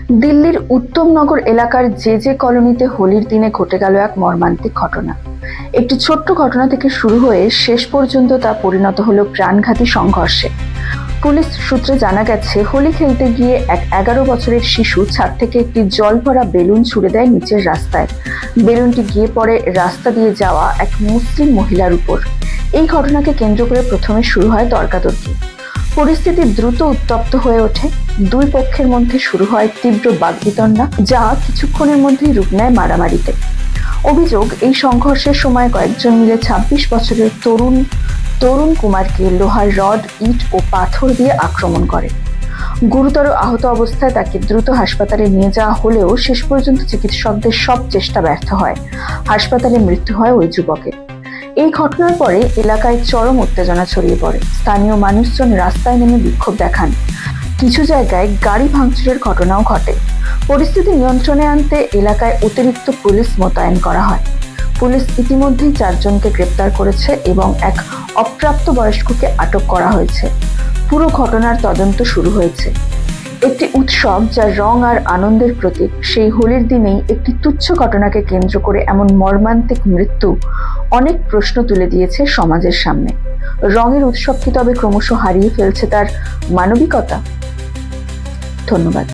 দিল্লির উত্তমনগর এলাকার জে কলোনিতে হোলির দিনে ঘটে গেল এক মর্মান্তিক ঘটনা। একটি ছোট্ট ঘটনা থেকে শুরু হয়ে শেষ পর্যন্ত তা পরিণত হলো প্রাণঘাতী সংঘর্ষে। পুলিশ সূত্রে জানা গেছে, হোলি খেলতে গিয়ে এক 11 বছরের শিশু ছাদ থেকে একটি জল ভরা বেলুন ছুড়ে দেয় নিচের রাস্তায়। বেলুনটি গিয়ে পড়ে রাস্তা দিয়ে যাওয়া এক মুসলিম মহিলার উপর। এই ঘটনাকে কেন্দ্র করে প্রথমে শুরু হয় তর্কাতর্কি। পরিস্থিতি দ্রুত উত্তপ্ত হয়ে ওঠে। দুই পক্ষের মধ্যে শুরু হয় তীব্র বাকবিতণ্ডা, যা কিছুক্ষণের মধ্যেই রূপ নেয় মারামারিতে। অভিযোগ, এই সংঘর্ষের সময় কয়েকজন মিলে 26 বছরের তরুণ কুমারকে লোহার রড, ইট ও পাথর দিয়ে আক্রমণ করে। গুরুতর আহত অবস্থায় তাকে দ্রুত হাসপাতালে নিয়ে যাওয়া হলেও শেষ পর্যন্ত চিকিৎসকদের সব চেষ্টা ব্যর্থ হয়। হাসপাতালে মৃত্যু হয় ওই যুবকের। এই ঘটনার পরে এলাকায় চরম উত্তেজনা ছড়িয়ে পড়ে। স্থানীয় মানুষজন রাস্তায় নেমে বিক্ষোভ দেখান। কিছু জায়গায় গাড়ি ভাঙচুরের ঘটনাও ঘটে। পরিস্থিতি নিয়ন্ত্রণে আনতে এলাকায় অতিরিক্ত পুলিশ মোতায়েন করা হয়। পুলিশ ইতিমধ্যেই 4 জনকে গ্রেপ্তার করেছে এবং এক অপ্রাপ্তবয়স্ককে আটক করা হয়েছে। পুরো ঘটনার তদন্ত শুরু হয়েছে। একটি উৎসব যা রং আর আনন্দের প্রতীক, সেই হোলির দিনেই একটি তুচ্ছ ঘটনাকে কেন্দ্র করে এমন মর্মান্তিক মৃত্যু অনেক প্রশ্ন তুলে দিয়েছে সমাজের সামনে। রঙের উৎসব কি তবে ক্রমশ হারিয়ে ফেলছে তার মানবিকতা? ধন্যবাদ।